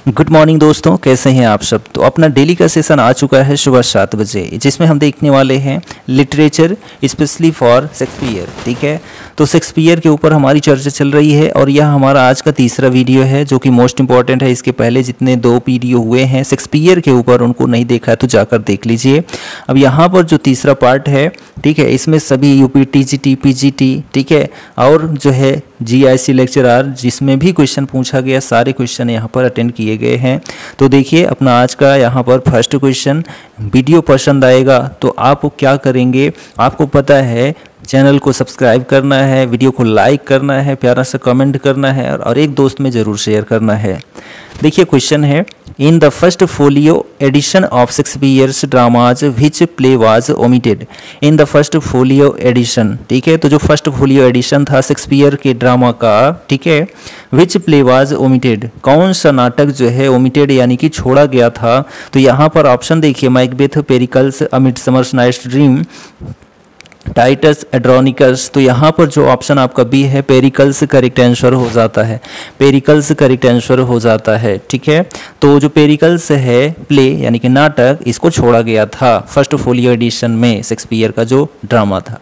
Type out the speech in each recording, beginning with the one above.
Good morning दोस्तों, कैसे हैं आप सब। तो अपना डेली का सेशन आ चुका है सुबह 7 बजे, जिसमें हम देखने वाले हैं लिटरेचर स्पेशली फॉर शेक्सपियर। ठीक है, तो शेक्सपियर के ऊपर हमारी चर्चा चल रही है और यह हमारा आज का तीसरा वीडियो है जो कि मोस्ट इंपॉर्टेंट है। इसके पहले जितने 2 वीडियो हुए हैं शेक्सपियर के ऊपर, उनको नहीं देखा है तो जाकर देख लीजिए। अब यहाँ पर जो तीसरा पार्ट है, ठीक है, इसमें सभी यूपी टीजीटी पीजीटी, ठीक है, और जो है जीआईसी लेक्चर आर जिसमें भी क्वेश्चन पूछा गया, सारे क्वेश्चन यहाँ पर अटेंड किए गए हैं। तो देखिए अपना आज का यहाँ पर फर्स्ट क्वेश्चन। वीडियो पसंद आएगा तो आप क्या करेंगे, आपको पता है चैनल को सब्सक्राइब करना है, वीडियो को लाइक करना है, प्यारा सा कमेंट करना है और एक दोस्त में ज़रूर शेयर करना है। देखिए क्वेश्चन है, in the first folio edition of Shakespeare's dramas which play was omitted. In the first folio edition, ठीक है, तो जो फर्स्ट फोलियो एडिशन था शेक्सपियर के ड्रामा का, ठीक है, विच प्ले वाज ओमिटेड, कौन सा नाटक जो है ओमिटेड यानी कि छोड़ा गया था। तो यहाँ पर ऑप्शन देखिए, मैकबेथ, पेरिकल्स, अ मिडसमर्स नाइट्स ड्रीम, टाइटस, एड्रोनिकस। तो यहाँ पर जो ऑप्शन आपका बी है पेरिकल्स करेक्ट आंसर हो जाता है, पेरिकल्स करेक्ट आंसर हो जाता है। ठीक है, तो जो पेरिकल्स है प्ले यानी कि नाटक, इसको छोड़ा गया था फर्स्ट फोलियो एडिशन में शेक्सपियर का जो ड्रामा था।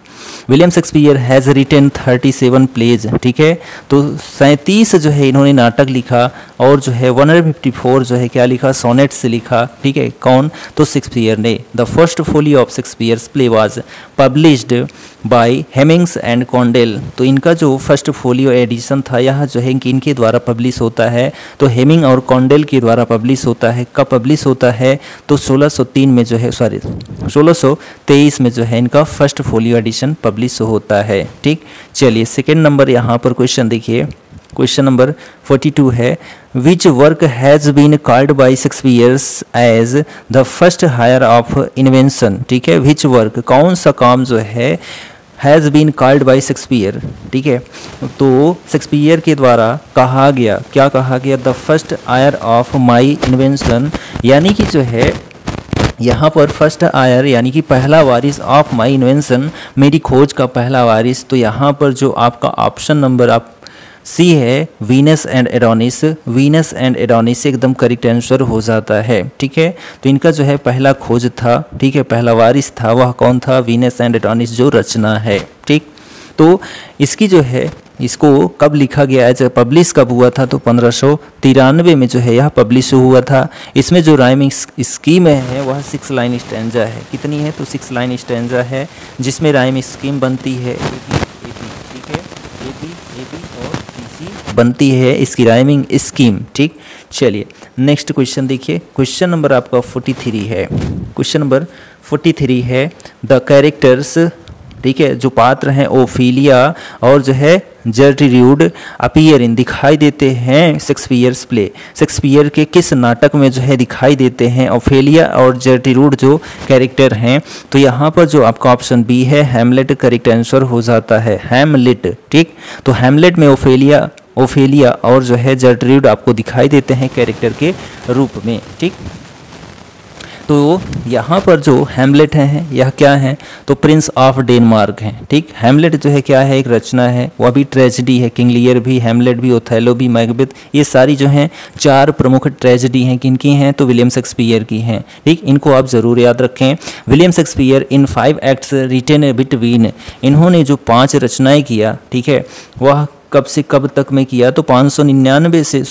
William Shakespeare has written 37 plays, ठीक है, तो 37 जो है इन्होंने नाटक लिखा और जो है 154 जो है क्या लिखा, सोनेट्स से लिखा। ठीक है, कौन, तो शेक्सपियर ने। The first folio of Shakespeare's play was published by Heminges and Condell. तो इनका जो फर्स्ट फोलियो एडिशन था यह जो है इनके द्वारा पब्लिश होता है, तो हेमिंग और कॉन्डेल के द्वारा पब्लिश होता है। कब पब्लिश होता है, तो 1603 में जो है, 1623 में जो है इनका फर्स्ट फोलियो एडिशन पब्लिश होता है। ठीक, चलिए सेकेंड नंबर यहाँ पर क्वेश्चन देखिए, क्वेश्चन नंबर 42 है, which work has been called by Shakespeare's as the first heir of invention. ठीक है, विच वर्क, कौन सा काम जो है has been called by Shakespeare, ठीक है, तो शेक्सपियर के द्वारा कहा गया, क्या कहा गया, the first heir of my invention, यानी कि जो है यहाँ पर फर्स्ट आयर यानी कि पहला वारिस ऑफ माई इन्वेंशन, मेरी खोज का पहला वारिस। तो यहाँ पर जो आपका ऑप्शन नंबर आप सी है Venus and Adonis, Venus and Adonis एकदम करेक्ट आंसर हो जाता है। ठीक है, तो इनका जो है पहला खोज था, ठीक है, पहला वारिस था, वह कौन था, वीनस एंड एडोनिस जो रचना है। ठीक, तो इसकी जो है इसको कब लिखा गया है, जब पब्लिश कब हुआ था, तो 1593 में जो है यह पब्लिश हुआ था। इसमें जो राइमिंग स्कीम है वह 6 लाइन स्टैंजा है। कितनी है, तो 6 लाइन स्टैंजा है, जिसमें राइमिंग स्कीम बनती है ठीक है, ए बी और सी बनती है इसकी राइमिंग स्कीम। ठीक, चलिए नेक्स्ट क्वेश्चन देखिए, क्वेश्चन नंबर आपका 43 है। क्वेश्चन नंबर 43 है, द कैरेक्टर्स, ठीक है, जो पात्र हैं ओफेलिया और जो है जर्ट्रूड अपीयर इन, दिखाई देते हैं शेक्सपियर्स प्ले, शेक्सपियर के किस नाटक में जो है दिखाई देते हैं ओफेलिया और जर्ट्रूड जो कैरेक्टर हैं। तो यहाँ पर जो आपका ऑप्शन बी है हैमलेट करेक्ट आंसर हो जाता है, हैमलेट। ठीक, तो हैमलेट में ओफेलिया और जो है जर्ट्रूड आपको दिखाई देते हैं कैरेक्टर के रूप में। ठीक, तो यहाँ पर जो हैमलेट हैं यह क्या है, तो प्रिंस ऑफ डेनमार्क हैं। ठीक, हैमलेट जो है क्या है, एक रचना है, वह भी ट्रेजेडी है, किंग लियर भी, हैमलेट भी, ओथेलो भी, मैकबेथ, ये सारी जो हैं 4 प्रमुख ट्रेजेडी हैं, किनकी हैं, तो विलियम शेक्सपियर की हैं। ठीक, इनको आप ज़रूर याद रखें। William Shakespeare in 5 acts written between, इन्होंने जो 5 रचनाएँ किया, ठीक है, वह कब से कब तक में किया, तो 1599 से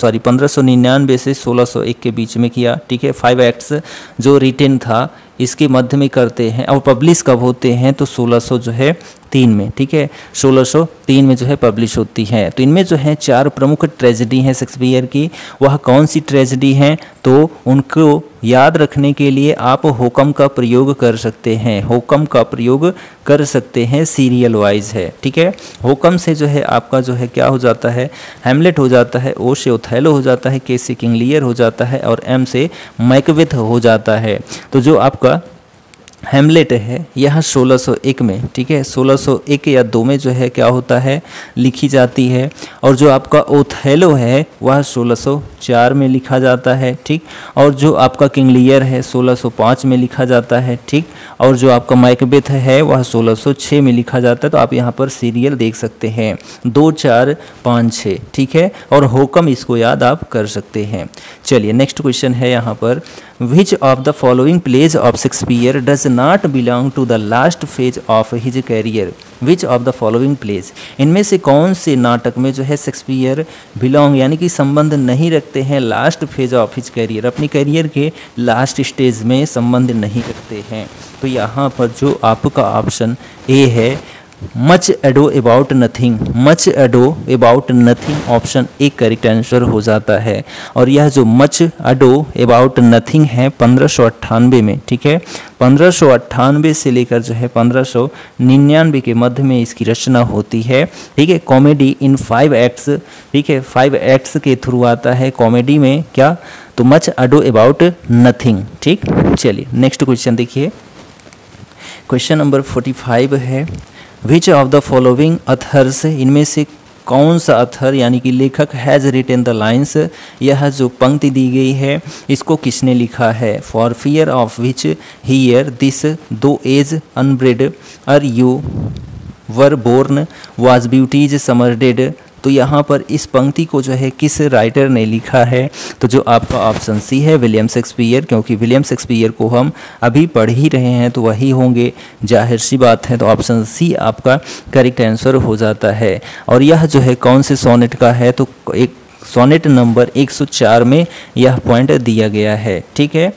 1601 के बीच में किया। ठीक है, 5 एक्ट्स जो रिटेन था इसके मध्य में करते हैं, और पब्लिश कब होते हैं, तो 1603 में। ठीक है, 1603 में जो है पब्लिश होती है। तो इनमें जो है 4 प्रमुख ट्रेजेडी हैं शेक्सपियर की, वह कौन सी ट्रेजेडी हैं, तो उनको याद रखने के लिए आप होकम का प्रयोग कर सकते हैं, होकम का प्रयोग कर सकते हैं, सीरियल वाइज है। ठीक है, होकम से जो है आपका जो है क्या हो जाता है, हैमलेट हो जाता है, ओ से ओथेलो हो जाता है, के से किंग लियर हो जाता है और एम से मैकबेथ हो जाता है। तो जो आपका हेमलेट है यह 1601 में, ठीक है, 1601 या 2 में जो है क्या होता है, लिखी जाती है। और जो आपका ओथेलो है वह 1604 में लिखा जाता है, ठीक। और जो आपका किंग लियर है 1605 में लिखा जाता है, ठीक। और जो आपका मैकबेथ है वह 1606 में लिखा जाता है। तो आप यहाँ पर सीरियल देख सकते हैं 2 4 5 6, ठीक है। और होकम इसको याद आप कर सकते हैं। चलिए नेक्स्ट क्वेश्चन है यहाँ पर, which of the following plays of Shakespeare does not belong to the last phase of his career. Which of the following plays, इनमें से कौन से नाटक में जो है शेक्सपियर बिलोंग यानी कि संबंध नहीं रखते हैं last phase of his career, अपनी कैरियर के लास्ट स्टेज में संबंध नहीं रखते हैं। तो यहाँ पर जो आपका ऑप्शन ए है, much ado about nothing, much ado about nothing option A correct answer हो जाता है। और यह जो मच एडो अबाउट नथिंग है 1598 में, ठीक है, 1598 से लेकर जो है 1599 के मध्य में इसकी रचना होती है, ठीक है। कॉमेडी इन 5 एक्ट्स, ठीक है, 5 एक्ट्स के थ्रू आता है कॉमेडी में क्या, तो मच एडो अबाउट नथिंग, ठीक। चलिए नेक्स्ट क्वेश्चन देखिए, क्वेश्चन नंबर 45 है, which of the following others, इनमें से कौन सा अथर यानी कि लेखक हैज़ रिटन द लाइन्स, यह जो पंक्ति दी गई है इसको किसने लिखा है। For fear of which hear this though age unbred are you were born was beauty's summer dead. तो यहाँ पर इस पंक्ति को जो है किस राइटर ने लिखा है, तो जो आपका ऑप्शन सी है विलियम शेक्सपियर, क्योंकि विलियम शेक्सपियर को हम अभी पढ़ ही रहे हैं तो वही होंगे, जाहिर सी बात है। तो ऑप्शन सी आपका करेक्ट आंसर हो जाता है। और यह जो है कौन से सोनेट का है, तो एक सोनेट नंबर 104 में यह पॉइंट दिया गया है, ठीक है।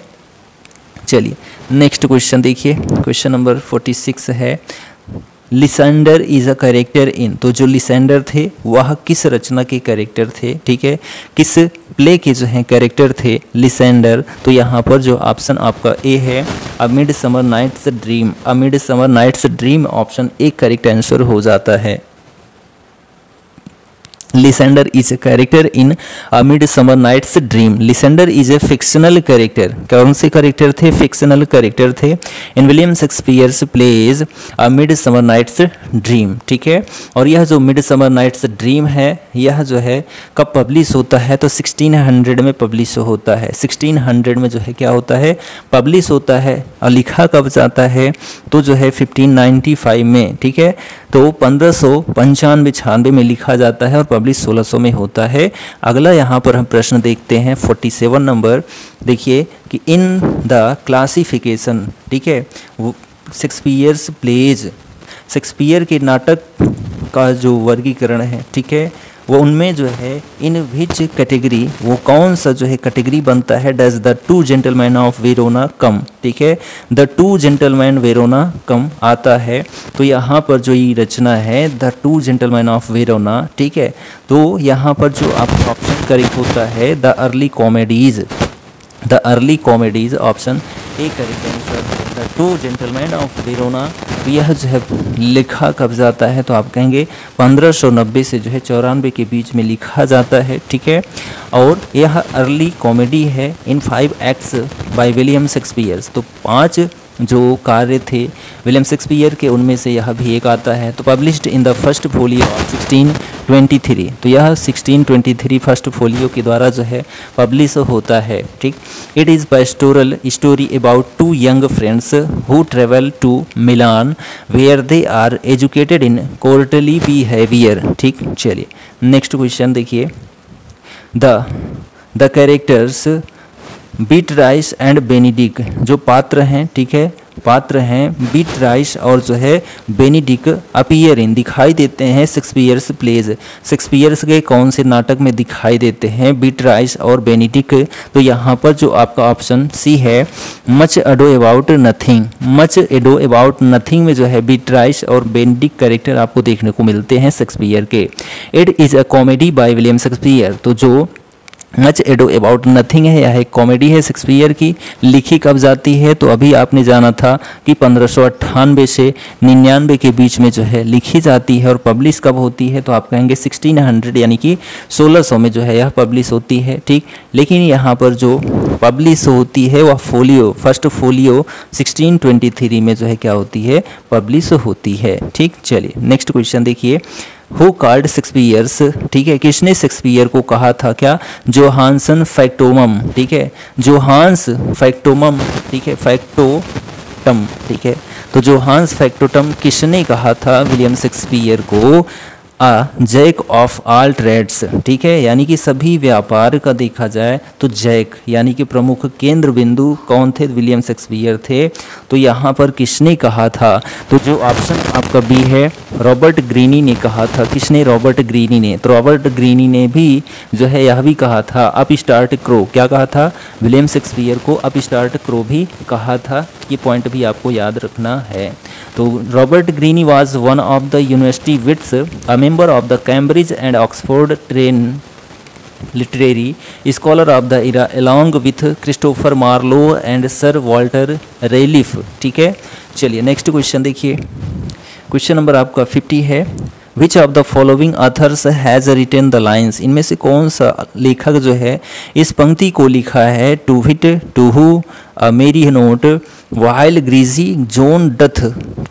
चलिए नेक्स्ट क्वेश्चन देखिए, क्वेश्चन नंबर 46 है, लिसेंडर इज़ अ कैरेक्टर इन, तो जो लिसेंडर थे वह किस रचना के कैरेक्टर थे, ठीक है, किस प्ले के जो हैं कैरेक्टर थे लिसेंडर। तो यहाँ पर जो ऑप्शन आपका ए है, a mid summer night's dream, a mid summer night's dream option A correct answer हो जाता है। Lysander is a character in a midsummer night's dream. Lysander is a fictional character, कौन से कैरेक्टर थे, fictional character थे in William Shakespeare's plays a midsummer night's dream, ठीक है। और यह जो मिडसमर नाइट्स ड्रीम है यह जो है कब पब्लिश होता है, तो 1600 में पब्लिश होता है, 1600 में जो है क्या होता है, पब्लिश होता है। और लिखा कब जाता है, तो जो है 1595 में, ठीक है। तो 1595-96 में लिखा जाता है और पब्लिश 1600 में होता है। अगला यहाँ पर हम प्रश्न देखते हैं 47 नंबर, देखिए कि इन द क्लासिफिकेशन, ठीक है, शेक्सपियर्स प्लेज, शेक्सपियर के नाटक का जो वर्गीकरण है, ठीक है, वो उनमें जो है इन विच कैटेगरी, वो कौन सा जो है कैटेगरी बनता है, does the two gentleman of Verona come, ठीक है, the two gentleman Verona come आता है। तो यहाँ पर जो ये रचना है the two gentleman of Verona, ठीक है, तो यहाँ पर जो आपका ऑप्शन करेक्ट होता है the early comedies, the early comedies option A correct answer, the two gentleman of Verona. यह जो है लिखा कब जाता है, तो आप कहेंगे 1590 से जो है 94 के बीच में लिखा जाता है, ठीक है। और यह अर्ली कॉमेडी है इन 5 एक्ट्स बाय विलियम शेक्सपियर। तो 5 जो कार्य थे विलियम शेक्सपियर के उनमें से यह भी एक आता है। तो published in the first folio of 1623, तो यह 1623 फर्स्ट फोलियो के द्वारा जो है पब्लिश होता है, ठीक। It is pastoral story about 2 young friends who travel to Milan where they are educated in courtly behaviour, ठीक। चलिए नेक्स्ट क्वेश्चन देखिए, the characters Beatrice and Benedick, जो पात्र हैं, ठीक है, पात्र हैं बीटराइस और जो है बेनिडिक अपीयर इन, दिखाई देते हैं शेक्सपियर्स प्लेज, शेक्सपियर्स के कौन से नाटक में दिखाई देते हैं बीटराइस और बेनिडिक। तो यहाँ पर जो आपका ऑप्शन सी है much ado about nothing, much ado about nothing में जो है बीटराइस और बेनिडिक कैरेक्टर आपको देखने को मिलते हैं शेक्सपियर के। It is a comedy by William Shakespeare, तो जो मच एडो अबाउट नथिंग है, यह एक कॉमेडी है शेक्सपियर की। लिखी कब जाती है, तो अभी आपने जाना था कि 1598 से 99 के बीच में जो है लिखी जाती है। और पब्लिश कब होती है, तो आप कहेंगे 1600 यानी कि 1600 में जो है यह पब्लिश होती है, ठीक। लेकिन यहाँ पर जो पब्लिश होती है वह फोलियो, फर्स्ट फोलियो 1623 में जो है क्या होती है, पब्लिश होती है, ठीक। चलिए नेक्स्ट क्वेश्चन देखिए, हु कॉल्ड शेक्सपियर्स, ठीक है, किसने शेक्सपियर को कहा था क्या, जोहानसन फैक्टोमम, ठीक है, जोहान्स फैक्टोमम, ठीक है, फैक्टोटम, ठीक है। तो जोहान्स फैक्टोटम किसने कहा था विलियम शेक्सपियर को, जैक ऑफ ऑल ट्रेड्स, ठीक है, यानी कि सभी व्यापार का देखा जाए तो जैक यानी कि प्रमुख केंद्र बिंदु कौन थे, विलियम शेक्सपियर थे। तो यहाँ पर किसने कहा था, तो जो ऑप्शन आपका बी है, रॉबर्ट ग्रीनी ने कहा था। किसने, रॉबर्ट ग्रीनी ने। तो रॉबर्ट ग्रीनी ने भी जो है यह भी कहा था, अप स्टार्ट क्रो, क्या कहा था, विलियम शेक्सपियर को अप स्टार्ट क्रो भी कहा था। ये पॉइंट भी आपको याद रखना है। तो Robert Greene was one of the university wits, a member of the Cambridge and Oxford trained literary scholar of the era along with Christopher Marlowe and Sir Walter Raleigh, ठीक है। चलिए नेक्स्ट क्वेश्चन देखिए, question number आपका 50 है, which of the following authors has written the lines, इनमें से कौन सा लेखक जो है इस पंक्ति को लिखा है, टू हिट टू हु मेरी note while greasy zone doth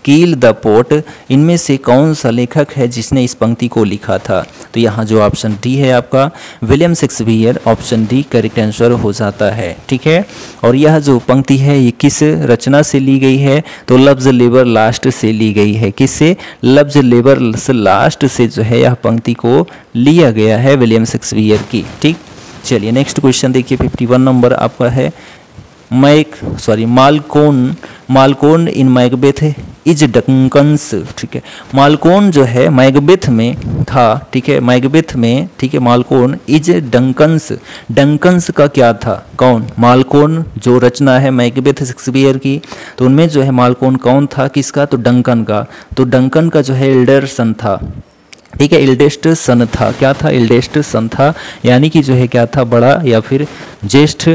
कील द पोट, इनमें से कौन सा लेखक है जिसने इस पंक्ति को लिखा था। तो यहाँ जो ऑप्शन डी है आपका William Shakespeare, option D correct answer हो जाता है, ठीक है। और यह जो पंक्ति है ये किस रचना से ली गई है, तो लव्स लेबर लास्ट से ली गई है। किससे, लव्स लेबर लास्ट से जो है यह पंक्ति को लिया गया है विलियम शेक्सपियर की, ठीक। चलिए नेक्स्ट क्वेश्चन देखिए, 51 नंबर आपका है, मालकोन इन मैकबेथ इज डंकन्स, ठीक है। मालकोन जो है मैकबेथ में था, ठीक है, मैकबेथ में, ठीक है, मालकोन इज डंकन्स, डंकन्स का क्या था, कौन, मालकोन जो रचना है मैकबेथ शेक्सपियर की, तो उनमें जो है मालकोन कौन था, किसका, तो डंकन का। तो डंकन का जो है एल्डर सन था, ठीक है, एल्डेस्ट सन था, क्या था, एल्डेस्ट सन था, यानी कि जो है क्या था, बड़ा या फिर ज्येष्ठ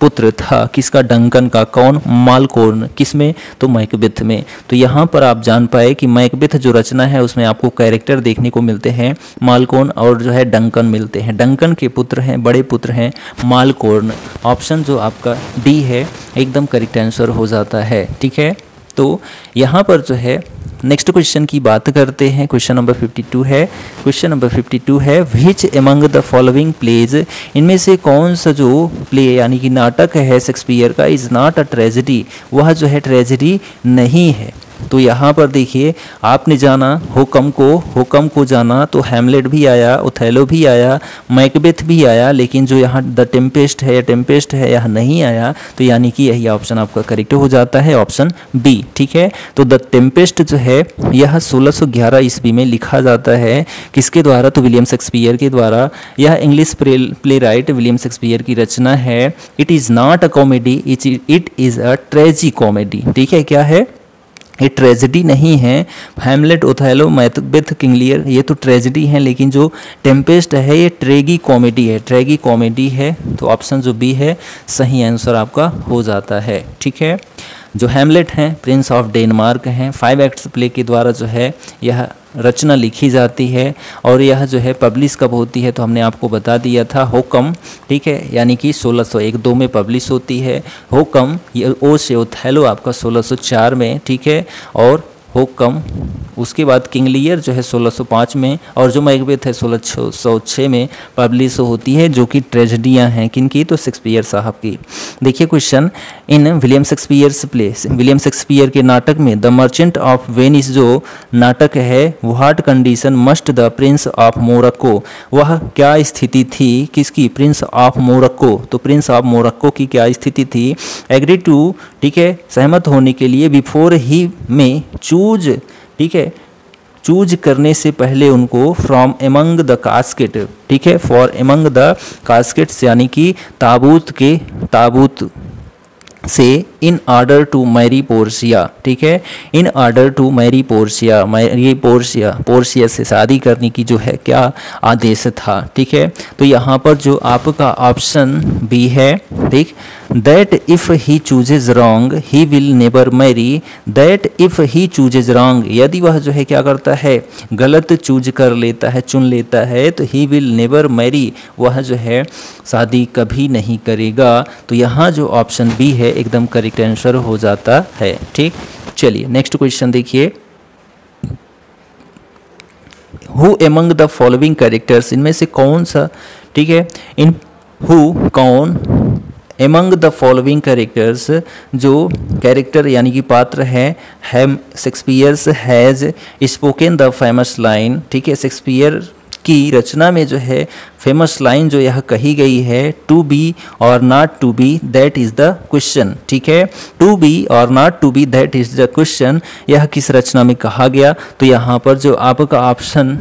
पुत्र था, किसका, डंकन का। कौन, मालकोन, किसमें, तो मैकबेथ में। तो यहाँ पर आप जान पाए कि मैकबेथ जो रचना है उसमें आपको कैरेक्टर देखने को मिलते हैं, मालकोन और जो है डंकन मिलते हैं। डंकन के पुत्र हैं, बड़े पुत्र हैं मालकोन। ऑप्शन जो आपका डी है एकदम करेक्ट आंसर हो जाता है, ठीक है। तो यहाँ पर जो है नेक्स्ट क्वेश्चन की बात करते हैं, क्वेश्चन नंबर 52 है, क्वेश्चन नंबर 52 है, which among the following plays, इनमें से कौन सा जो प्ले यानी कि नाटक है शेक्सपियर का, इज नॉट अ ट्रेजेडी, वह जो है ट्रेजेडी नहीं है। तो यहाँ पर देखिए आपने जाना हुक्म को जाना, तो हैमलेट भी आया, ओथेलो भी आया, मैकबेथ भी आया, लेकिन जो यहाँ द टेम्पेस्ट है यह नहीं आया। तो यानी कि यही ऑप्शन आपका करेक्ट हो जाता है, ऑप्शन बी, ठीक है। तो द टेम्पेस्ट जो है यह 1611 ईस्वी में लिखा जाता है, किसके द्वारा, तो विलियम शेक्सपियर के द्वारा। यह English play right William Shakespeare की रचना है। It is not a comedy, it is a ट्रेजी comedy, ठीक है, क्या है, ये ट्रेजेडी नहीं है। Hamlet, Othello, Macbeth, King Lear ये तो ट्रेजेडी हैं, लेकिन जो टेम्पेस्ट है ये ट्रेगी कॉमेडी है। तो ऑप्शन जो बी है सही आंसर आपका हो जाता है, ठीक है। जो हैमलेट हैं प्रिंस ऑफ डेनमार्क हैं, 5 एक्ट्स प्ले के द्वारा जो है यह रचना लिखी जाती है और यह जो है पब्लिश कब होती है, तो हमने आपको बता दिया था हुक्म, ठीक है, यानी कि 1601-2 में पब्लिश होती है। हुक्म ये ओ से ओथेलो आपका 1604 में, ठीक है, और हुक्म उसके बाद किंग लियर जो है 1605 में, और जो मैकबेथ है 1606 में पब्लिश होती है, जो कि ट्रेजेडियाँ हैं किनकी, तो शेक्सपियर साहब की। देखिए question, in William Shakespeare's play, William Shakespeare के नाटक में द मर्चेंट ऑफ वेनिस जो नाटक है, what condition must the Prince of Morocco, वह क्या स्थिति थी किसकी, प्रिंस ऑफ मोरक्को। तो प्रिंस ऑफ मोरक्को की क्या स्थिति थी, एग्री टू, ठीक है, सहमत होने के लिए, बिफोर ही में चूज, ठीक है, चूज करने से पहले उनको फ्रॉम एमंग द कास्केट, ठीक है, फॉर एमंग द कास्केट्स यानी कि ताबूत से in order to marry Portia, ठीक है, in order to marry Portia, marry Portia, Portia से शादी करने की जो है क्या आदेश था, ठीक है। तो यहाँ पर जो आपका ऑप्शन बी है, ठीक, that if he chooses wrong he will never marry, that if he chooses wrong, यदि वह जो है क्या करता है, गलत चूज कर लेता है, चुन लेता है, तो ही विल नेवर मैरी, वह जो है शादी कभी नहीं करेगा। तो यहाँ जो ऑप्शन बी है एकदम करेक्ट आंसर हो जाता है, ठीक। चलिए नेक्स्ट क्वेश्चन देखिए, who among the following characters, इनमें से कौन सा, ठीक है, इन हु कौन एमंग द फॉलोइंग कैरेक्टर्स, जो कैरेक्टर यानी कि पात्र है Shakespeare's has spoken the famous line, ठीक है, शेक्सपियर की रचना में जो है फेमस लाइन जो यह कही गई है, to be or not to be that is the question, ठीक है, to be or not to be that is the question, यह किस रचना में कहा गया। तो यहाँ पर जो आपका ऑप्शन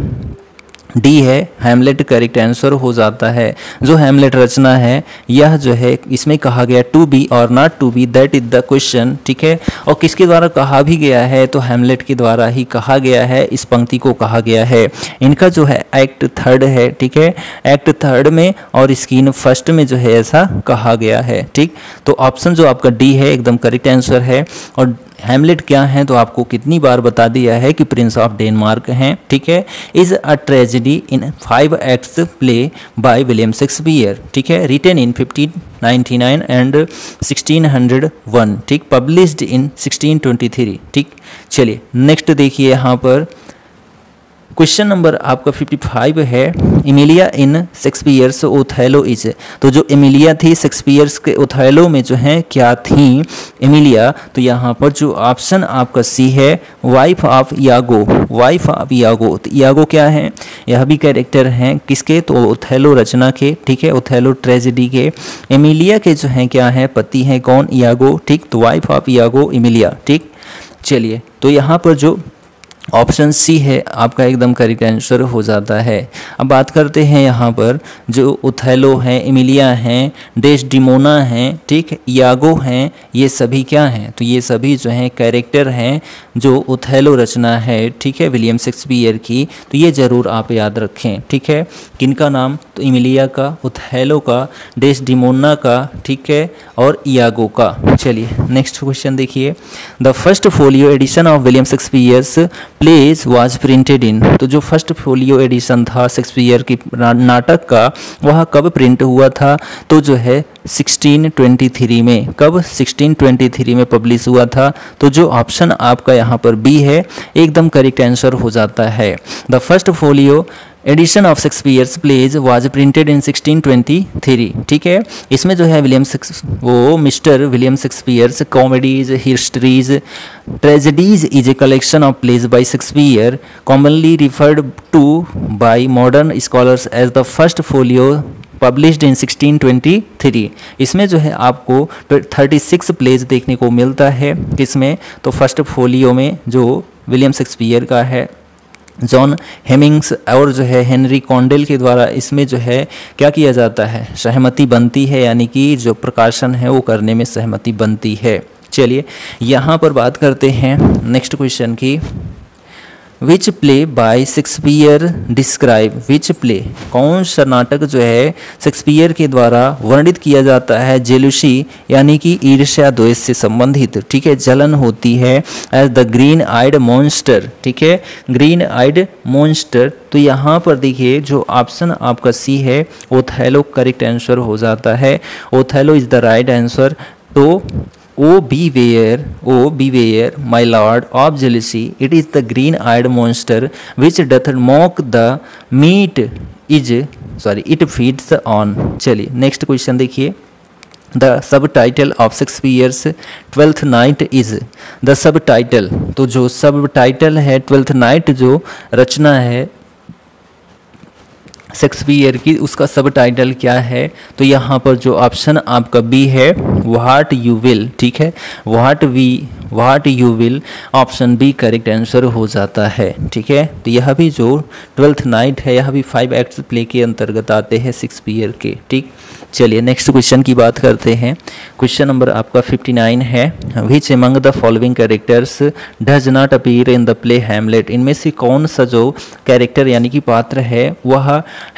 डी है हैमलेट करेक्ट आंसर हो जाता है। जो हैमलेट रचना है यह जो है इसमें कहा गया to be or not to be that is the question, ठीक है, और किसके द्वारा कहा भी गया है, तो हैमलेट के द्वारा ही कहा गया है, इस पंक्ति को कहा गया है। इनका जो है एक्ट थर्ड है, ठीक है, एक्ट थर्ड में और स्कीन फर्स्ट में जो है ऐसा कहा गया है, ठीक। तो ऑप्शन जो आपका डी है एकदम करेक्ट आंसर है। और हैमलेट क्या है तो आपको कितनी बार बता दिया है कि प्रिंस ऑफ डेनमार्क हैं, ठीक है, is a tragedy in 5 acts play by William Shakespeare, ठीक है, रिटन इन 1599 एंड 1601, ठीक, पब्लिश्ड इन 1623, ठीक। चलिए नेक्स्ट देखिए यहाँ पर क्वेश्चन नंबर आपका 55 है, Emilia in Shakespeare's Othello is, तो जो एमिलिया थी शेक्सपियर्स के ओथेलो में जो है क्या थी एमिलिया, तो यहाँ पर जो ऑप्शन आपका सी है wife of Iago, wife of Iago. तो यागो क्या है, यह भी कैरेक्टर हैं किसके, तो ओथेलो रचना के, ठीक है, ओथेलो ट्रेजेडी के। एमिलिया के जो हैं क्या है पति हैं कौन, यागो, ठीक, तो वाइफ ऑफ यागो एमिलिया, ठीक। चलिए तो यहाँ पर जो ऑप्शन सी है आपका एकदम करेक्ट आंसर हो जाता है। अब बात करते हैं यहाँ पर जो ओथेलो हैं, एमिलिया हैं, डेस्डिमोना हैं, ठीक, यागो हैं, ये सभी क्या हैं, तो ये सभी जो हैं कैरेक्टर हैं जो ओथेलो रचना है, ठीक है, विलियम शेक्सपियर की। तो ये ज़रूर आप याद रखें, ठीक है, किनका नाम, तो एमिलिया का, ओथेलो का, डेस्डिमोना का, ठीक है, और यागो का। चलिए नेक्स्ट क्वेश्चन देखिए, the first folio edition of William Shakespeare's plays was printed in, तो जो फर्स्ट फोलियो एडिशन था शेक्सपियर की नाटक का वह कब प्रिंट हुआ था, तो जो है 1623 में, कब 1623 में पब्लिश हुआ था। तो जो ऑप्शन आपका यहाँ पर बी है एकदम करेक्ट आंसर हो जाता है। The first folio edition of Shakespeare's plays was printed in 1623, ठीक है। इसमें जो है mister William Shakespeare's comedies, histories, tragedies is a collection of plays by Shakespeare commonly referred to by modern scholars as the first folio published in 1623। इसमें जो है आपको 36 pledge देखने को मिलता है, किसमें, तो फर्स्ट फोलियो में जो विलियम शेक्सपियर का है, जॉन हेमिंग्स और जो है हेनरी कॉन्डेल के द्वारा इसमें जो है क्या किया जाता है, सहमति बनती है, यानी कि जो प्रकाशन है वो करने में सहमति बनती है। चलिए यहाँ पर बात करते हैं नेक्स्ट क्वेश्चन की, which play by Shakespeare describe, which play, कौन सा नाटक जो है शेक्सपियर के द्वारा वर्णित किया जाता है जेलुसी यानी कि ईर्ष्या द्वेष से संबंधित, ठीक है, जलन होती है, as the green eyed monster, ठीक है, ग्रीन आइड मॉन्स्टर। तो यहाँ पर देखिए जो ऑप्शन आपका सी है ओथेलो करेक्ट आंसर हो जाता है, Othello is the right answer. तो O beware, my lord of jealousy, it is the green-eyed monster which doth mock the meat it feeds on। चलिए नेक्स्ट क्वेश्चन देखिए, the sub title of Shakespeare's twelfth night is, the sub title, तो जो सब title है twelfth night जो रचना है Shakespeare की, उसका सब टाइटल क्या है, तो यहाँ पर जो ऑप्शन आपका बी है व्हाट यू विल, ठीक है, what you will, option B correct answer हो जाता है। ठीक है, तो यह भी जो 12th नाइट है यह भी 5 एक्ट्स प्ले के अंतर्गत आते हैं शेक्सपियर के। ठीक, चलिए नेक्स्ट क्वेश्चन की बात करते हैं। क्वेश्चन नंबर आपका 59 है, which among the following characters does not appear in the play Hamlet, इनमें से कौन सा जो कैरेक्टर यानी कि पात्र है वह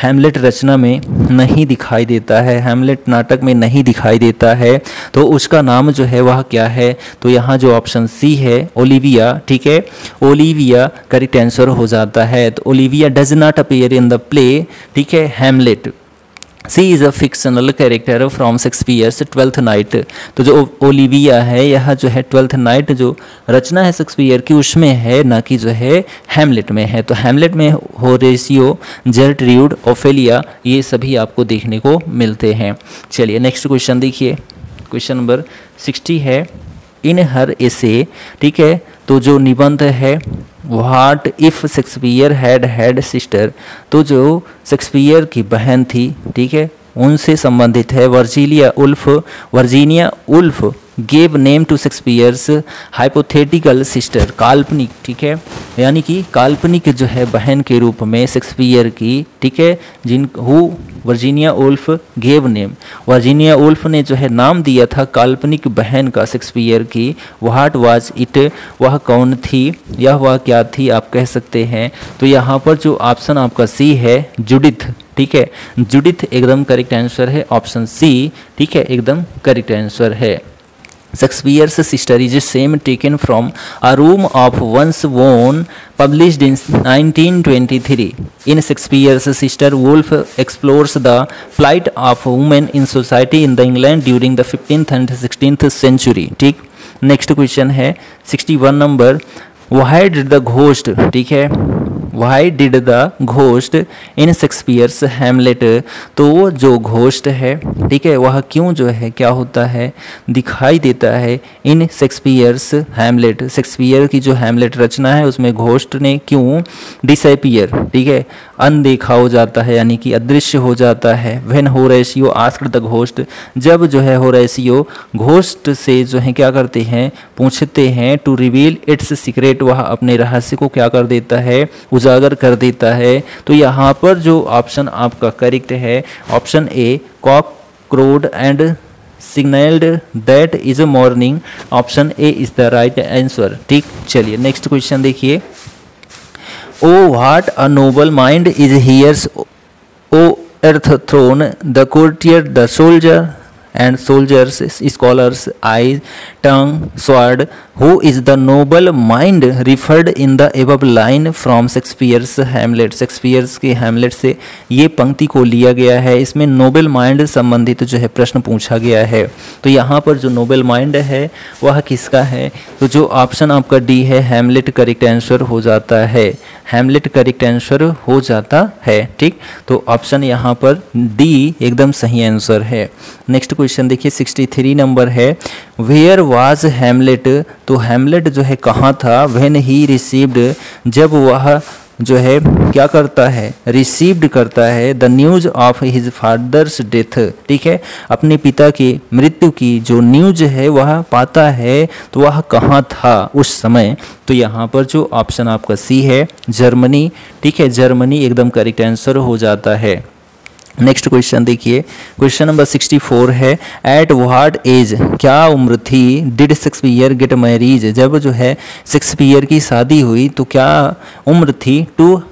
हैमलेट रचना में नहीं दिखाई देता है, हैमलेट नाटक में नहीं दिखाई देता है, तो उसका नाम जो है वह क्या है। तो यहाँ जो ऑप्शन सी है ओलिविया, ठीक है, ओलिविया करेक्ट आंसर हो जाता है। तो Olivia does not appear in the play, ठीक है, Hamlet. She is a fictional character from Shakespeare's 12th night. तो जो ओलिविया है यह जो है 12th नाइट जो रचना है शेक्सपियर की उसमें है, ना कि जो है हैमलेट में है। तो हैमलेट में होरेशियो, जर्ट्रूड, ओफेलिया ये सभी आपको देखने को मिलते हैं। चलिए नेक्स्ट क्वेश्चन देखिए, क्वेश्चन नंबर 60 है, इन हर एसे, ठीक है, तो जो निबंध है what if Shakespeare had sister, तो जो शेक्सपियर की बहन थी, ठीक है, उनसे संबंधित है। Virginia Woolf gave name to Shakespeare's hypothetical sister, काल्पनिक, ठीक है, यानी कि काल्पनिक जो है बहन के रूप में शेक्सपियर की, ठीक है, जिनको Virginia Woolf gave name, Virginia Woolf ने जो है नाम दिया था काल्पनिक बहन का शेक्सपियर की। व्हाट वाज इट, वह कौन थी, यह वह क्या थी आप कह सकते हैं। तो यहाँ पर जो ऑप्शन आपका सी है जुडिथ, ठीक है, जुडिथ एकदम करेक्ट आंसर है, ऑप्शन सी, ठीक है, एकदम करेक्ट आंसर है। Shakespeare's sister is same taken from A Room of One's Own, published in 1923. In Shakespeare's sister, Woolf explores the plight of women in society in the England during the 15th and 16th century. ठीक, next question है 61 number, Why did the ghost, ठीक है, Why did the ghost in Shakespeare's Hamlet, तो वो जो ghost है, ठीक है, वह क्यों जो है क्या होता है दिखाई देता है इन शेक्सपियर्स हैमलेट, शेक्सपियर की जो हैमलेट रचना है उसमें घोस्ट ने क्यों डिसअपीयर, ठीक है, अनदेखा हो जाता है यानी कि अदृश्य हो जाता है। When Horatio asked the ghost, जब जो है होरेशियो घोस्ट से जो है क्या करते हैं पूछते हैं टू रिवील इट्स सीक्रेट, वह अपने रहस्य को क्या कर देता है उजागर कर देता है। तो यहाँ पर जो ऑप्शन आपका करेक्ट है option A, cock crowed and signalled that is a morning, option A is the right answer. ठीक, चलिए नेक्स्ट क्वेश्चन देखिए, O what a noble mind is here's o earth thrown, the courtier, the soldier and soldiers, scholars, eyes, tongue, sword, who is the noble mind referred in the above line from Shakespeare's Hamlet। Shakespeare's के Hamlet से ये पंक्ति को लिया गया है, इसमें Nobel mind संबंधित जो है प्रश्न पूछा गया है। तो यहाँ पर जो नोबल माइंड है वह किसका है, तो जो ऑप्शन आपका डी है हैमलेट करेक्ट आंसर हो जाता है, हैमलेट करेक्ट आंसर हो जाता है। ठीक, तो ऑप्शन यहाँ पर डी एकदम सही आंसर है। नेक्स्ट क्वेश्चन देखिए 63 नंबर है, वेयर वाज हैमलेट, तो हैमलेट जो है कहाँ था, व्हेन ही रिसीव्ड, जब वह जो है क्या करता है रिसीव्ड करता है the news of his father's death, ठीक है, अपने पिता की मृत्यु की जो न्यूज है वह पाता है, तो वह कहाँ था उस समय। तो यहाँ पर जो ऑप्शन आपका सी है जर्मनी, ठीक है, जर्मनी एकदम करेक्ट आंसर हो जाता है। नेक्स्ट क्वेश्चन देखिए, क्वेश्चन नंबर 64 है, एट व्हाट एज, क्या उम्र थी, डिड शेक्सपियर गेट मैरिज, जब जो है शेक्सपियर की शादी हुई तो क्या उम्र थी to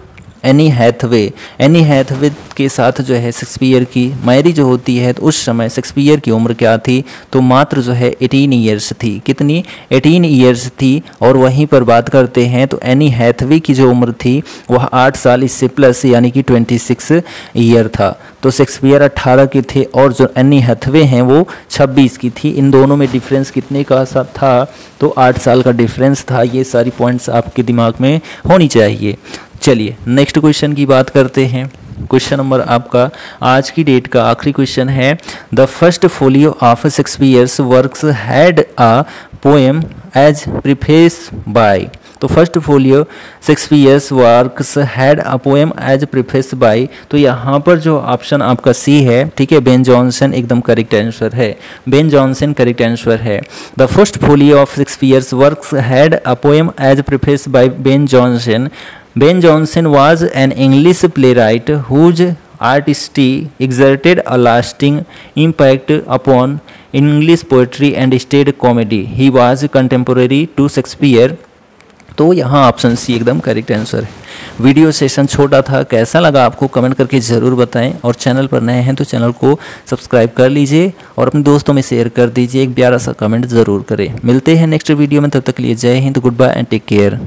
Anne Hathaway, Anne Hathaway के साथ जो है शेक्सपियर की मैरिज होती है, तो उस समय शेक्सपियर की उम्र क्या थी, तो मात्र जो है 18 ईयर्स थी। कितनी, 18 ईयर्स थी। और वहीं पर बात करते हैं तो एनी हैथवे की जो उम्र थी वह 8 साल इससे प्लस यानी कि 26 ईयर था। तो शेक्सपियर 18 के थे और जो एनी हैथवे हैं वो 26 की थी। इन दोनों में डिफरेंस कितने का था, तो 8 साल का डिफरेंस था। ये सारी पॉइंट्स आपके दिमाग में होनी चाहिए। चलिए नेक्स्ट क्वेश्चन की बात करते हैं। क्वेश्चन नंबर आपका आज की डेट का आखिरी क्वेश्चन है, the first folio of Shakespeare's works had a poem as preface by, तो first folio Shakespeare's works had a poem as preface by, तो यहाँ पर जो ऑप्शन आपका सी है, ठीक है, बेन जॉनसन एकदम करेक्ट आंसर है, बेन जॉनसन करेक्ट आंसर है। The first folio of Shakespeare's works had a poem as preface by Ben Jonson. Ben Jonson was an English playwright whose artistry exerted a lasting impact upon English poetry and stage comedy. He was contemporary to Shakespeare। तो यहाँ option C एकदम correct answer है। Video session छोटा था, कैसा लगा आपको comment करके ज़रूर बताएं, और चैनल पर नए हैं तो चैनल को सब्सक्राइब कर लीजिए और अपने दोस्तों में शेयर कर दीजिए, एक प्यारा सा कमेंट ज़रूर करें। मिलते हैं नेक्स्ट वीडियो में, तब तक के लिए जय हिंद, goodbye and take care.